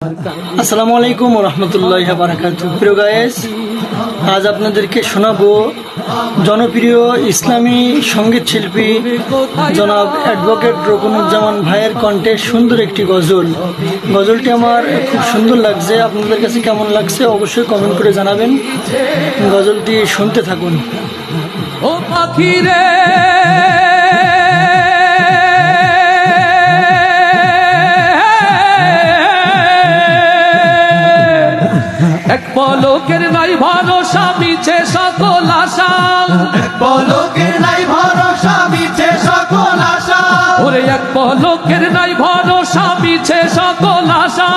আসসালামু আলাইকুম ওয়া রাহমাতুল্লাহি ওয়া বারাকাতুহু। প্রিয় গায়েস, আজ আপনাদেরকে শোনাবো জনপ্রিয় ইসলামী সঙ্গীত শিল্পী জনাব অ্যাডভোকেট রকুনুজ্জামান ভাইয়ের কণ্ঠে সুন্দর একটি গজল। গজলটি আমার খুব সুন্দর লাগছে। আপনাদের কাছে কেমন লাগছে অবশ্যই কমেন্ট করে জানাবেন। গজলটি শুনতে থাকুন। ও পাখি রে এক পলকের নাই ভরসা মিছে সকল আশা, এক পলকের নাই ভরসা মিছে সকল আশা, ওরে এক পলকের নাই ভরসা মিছে সকল আশা,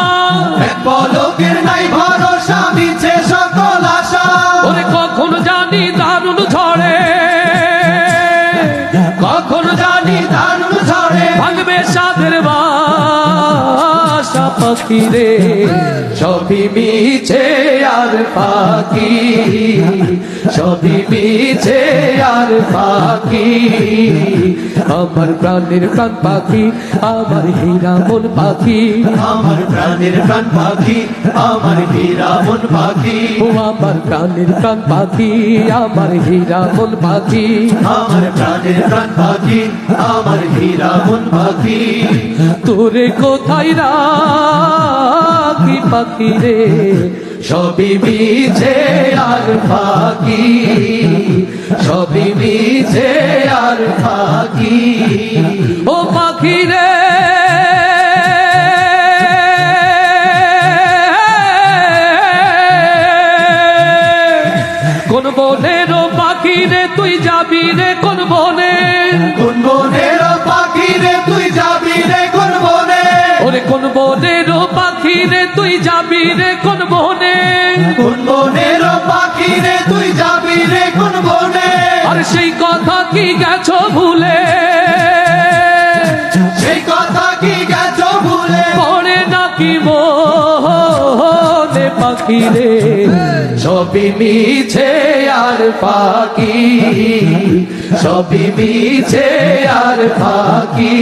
এক পলকের নাই ভরসা মিছে সকল আশা, ওরে কখন জানি দারুণ ঝড়ে, কখন জানি দারুণ ঝড়ে ভাঙবে সাদের বাসা। পাখি রে সবই মিছে আর পাখি, সবই মিছে আর পাখি, আমার প্রাণের প্রাণ পাখি, আমার হীরা মন পাখি, আমার প্রাণের প্রাণ পাখি, আমার হীরা মন পাখি, ও আমার প্রাণের প্রাণ পাখি, আমার হীরা মন পাখি, আমার প্রাণের প্রাণ পাখি, আমার হীরা মন পাখি। তোরে কোথায় রাখি পাখি রে সবই মিছে আর পাখি, সবই মিছে আর পাখি, ও পাখি রে কোন বনের পাখি রে তুই যাবি রে কোন বনে, কোন বনের পাখি রে তুই যাবি রে কোন বনে, ওরে কোন বনের পাখি রে তুই যাবি রে কোন বনে, কোন বনের পাখি রে তুই যাবি রে কোন বনে, আর সেই কথা কি গেছো ভুলে, সেই কথা কি গেছো ভুলে, পড়ে নাকি মনে পাখি রে সবই মিছে আর পাখি, সবই মিছে আর পাখি,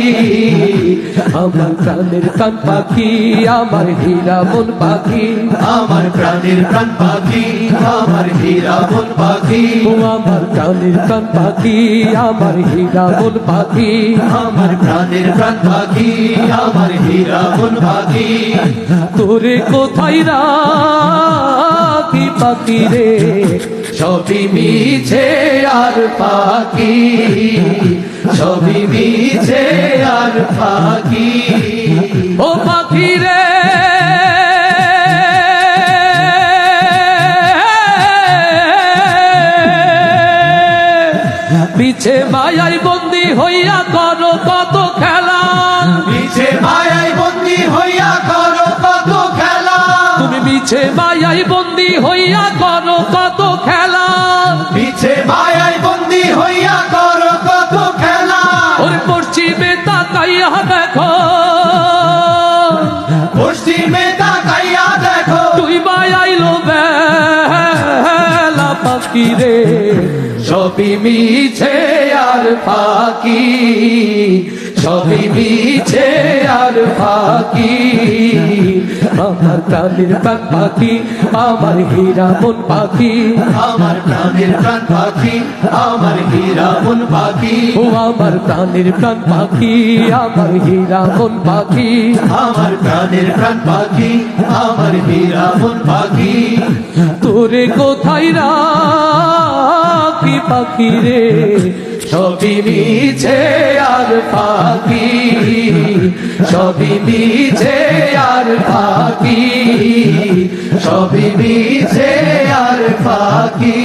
আমার প্রাণের প্রাণ পাখি, আমার হীরা মন পাখি, আমার প্রাণের প্রাণ পাখি, আমার হীরা মন পাখি, ও আমার প্রাণের প্রাণ পাখি, আমার হীরা মন পাখি, আমার প্রাণের প্রাণ পাখি, আমার হীরা মন পাখি। তোরে কোথায় রাখি পাখি রে সবই মিছে আর পাখি, সবই মিছে আর পাখি, ও পাখি রে পিছে মায়াই বন্দি হইয়া করো কত খেলা, মিছে মায়ায় বন্দি হইয়া করো কত খেলা, তুমি মিছে মায়াই বন্দি হইয়া করো কত খেলা, মিছে মায়ায় বন্দি হইয়া করো কত খেলা, ওর পশ্চিমে তাকাইয়া দেখো, পশ্চিমে তাকাইয়া দেখো, তুই মায়াইলো বেলা পাখি রে সবই মিছে আর পাখি, সবই মিছে আর পাখি, আমার প্রাণের প্রাণ পাখি, আমার হীরা মন পাখি, আমার প্রাণের প্রাণ পাখি, আমার হীরা মন পাখি, ও আমার প্রাণের প্রাণ পাখি, আমার হীরা মন পাখি, আমার প্রাণের প্রাণ পাখি, আমার হীরা মন পাখি। তোরে কোথায় রাখি পাখি রে সবই মিছে আর পাখি, সবই মিছে আর পাখি, সবই মিছে আর পাখি।